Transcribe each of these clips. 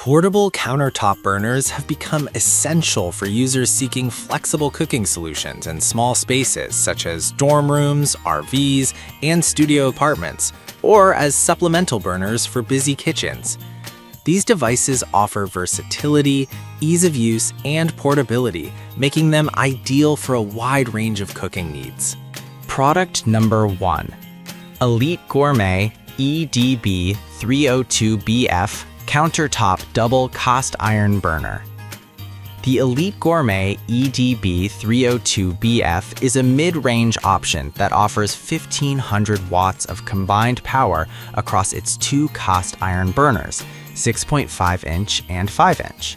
Portable countertop burners have become essential for users seeking flexible cooking solutions in small spaces such as dorm rooms, RVs, and studio apartments, or as supplemental burners for busy kitchens. These devices offer versatility, ease of use, and portability, making them ideal for a wide range of cooking needs. Product number 1. Elite Gourmet EDB 302BF Countertop Double Cast Iron Burner. The Elite Gourmet EDB 302BF is a mid-range option that offers 1500 watts of combined power across its two cast iron burners, 6.5-inch and 5-inch.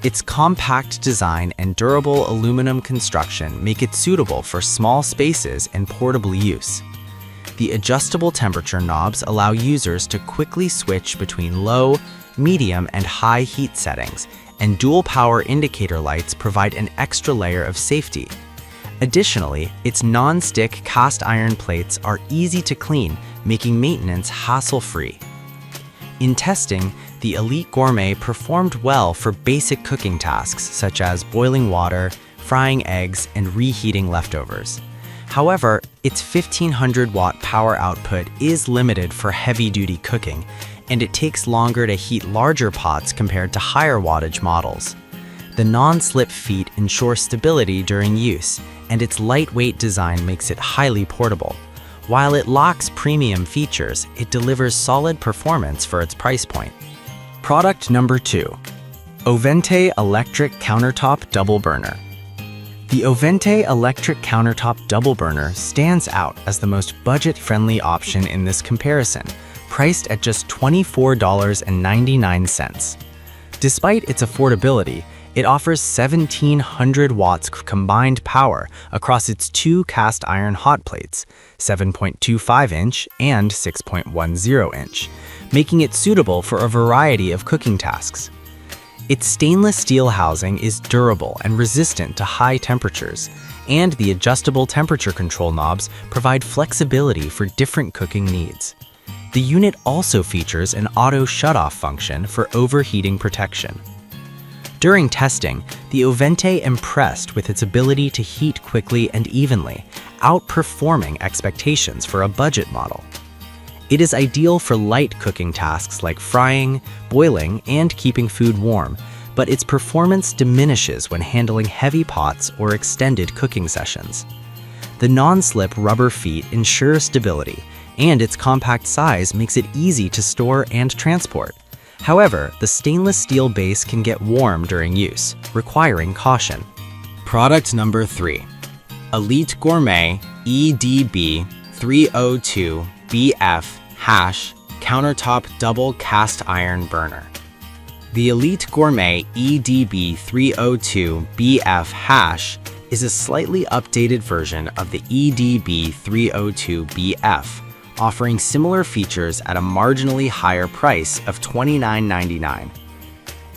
Its compact design and durable aluminum construction make it suitable for small spaces and portable use. The adjustable temperature knobs allow users to quickly switch between low, medium, and high heat settings, and dual power indicator lights provide an extra layer of safety. Additionally, its non-stick cast iron plates are easy to clean, making maintenance hassle-free. In testing, the Elite Gourmet performed well for basic cooking tasks such as boiling water, frying eggs, and reheating leftovers. However, its 1500-watt power output is limited for heavy-duty cooking, and it takes longer to heat larger pots compared to higher wattage models. The non-slip feet ensure stability during use, and its lightweight design makes it highly portable. While it lacks premium features, it delivers solid performance for its price point. Product number 2. Ovente Electric Countertop Double Burner. The Ovente Electric Countertop Double Burner stands out as the most budget-friendly option in this comparison, priced at just $24.99. Despite its affordability, it offers 1700 watts combined power across its two cast iron hot plates, 7.25-inch and 6.10-inch, making it suitable for a variety of cooking tasks. Its stainless steel housing is durable and resistant to high temperatures, and the adjustable temperature control knobs provide flexibility for different cooking needs. The unit also features an auto shutoff function for overheating protection. During testing, the Ovente impressed with its ability to heat quickly and evenly, outperforming expectations for a budget model. It is ideal for light cooking tasks like frying, boiling, and keeping food warm, but its performance diminishes when handling heavy pots or extended cooking sessions. The non-slip rubber feet ensure stability, and its compact size makes it easy to store and transport. However, the stainless steel base can get warm during use, requiring caution. Product number 3. Elite Gourmet EDB 302BF Countertop Double Cast Iron Burner. The Elite Gourmet EDB 302BF is a slightly updated version of the EDB 302BF, offering similar features at a marginally higher price of $29.99.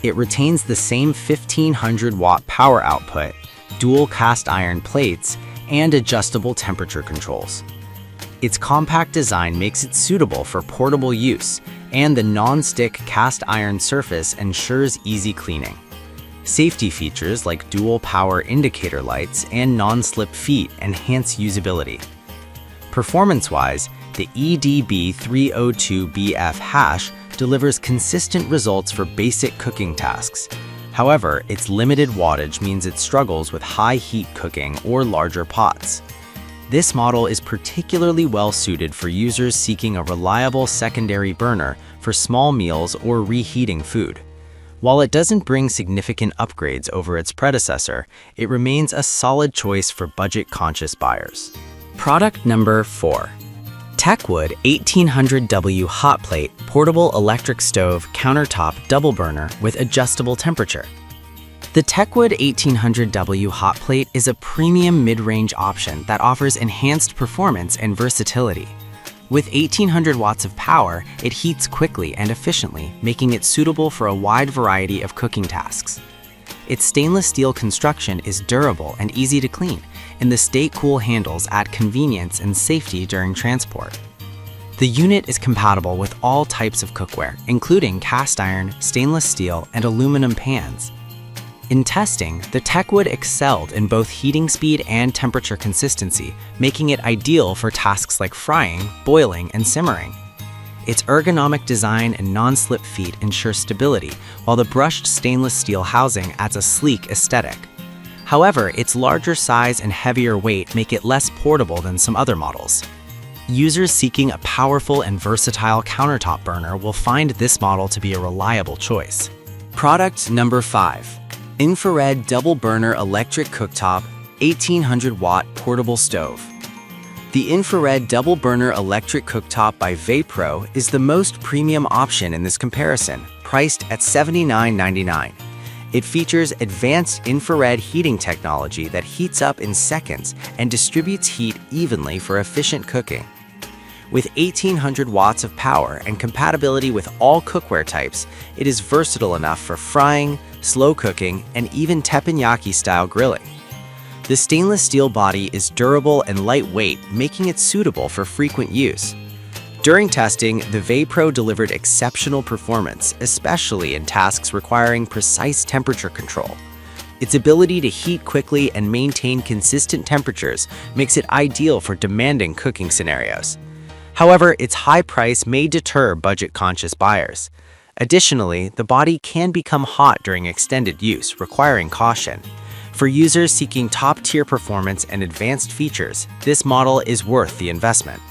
It retains the same 1500-watt power output, dual cast iron plates, and adjustable temperature controls. Its compact design makes it suitable for portable use, and the non-stick cast iron surface ensures easy cleaning. Safety features like dual power indicator lights and non-slip feet enhance usability. Performance-wise, the EDB 302BF delivers consistent results for basic cooking tasks. However, its limited wattage means it struggles with high heat cooking or larger pots. This model is particularly well suited for users seeking a reliable secondary burner for small meals or reheating food. While it doesn't bring significant upgrades over its predecessor, it remains a solid choice for budget-conscious buyers. Product number 4. Techwood 1800W Hot Plate Portable Electric Stove Countertop Double Burner with Adjustable Temperature. The Techwood 1800W Hot Plate is a premium mid-range option that offers enhanced performance and versatility. With 1800 watts of power, it heats quickly and efficiently, making it suitable for a wide variety of cooking tasks. Its stainless steel construction is durable and easy to clean, and the stay-cool handles add convenience and safety during transport. The unit is compatible with all types of cookware, including cast iron, stainless steel, and aluminum pans. In testing, the Techwood excelled in both heating speed and temperature consistency, making it ideal for tasks like frying, boiling, and simmering. Its ergonomic design and non-slip feet ensure stability, while the brushed stainless steel housing adds a sleek aesthetic. However, its larger size and heavier weight make it less portable than some other models. Users seeking a powerful and versatile countertop burner will find this model to be a reliable choice. Product number 5. Infrared Double Burner Electric Cooktop 1800-Watt Portable Stove. The Infrared Double Burner Electric Cooktop by Vapro is the most premium option in this comparison, priced at $79.99. It features advanced infrared heating technology that heats up in seconds and distributes heat evenly for efficient cooking. With 1800 watts of power and compatibility with all cookware types, it is versatile enough for frying, slow cooking, and even teppanyaki-style grilling. The stainless steel body is durable and lightweight, making it suitable for frequent use. During testing, the Vapro delivered exceptional performance, especially in tasks requiring precise temperature control. Its ability to heat quickly and maintain consistent temperatures makes it ideal for demanding cooking scenarios. However, its high price may deter budget-conscious buyers. Additionally, the body can become hot during extended use, requiring caution. For users seeking top-tier performance and advanced features, this model is worth the investment.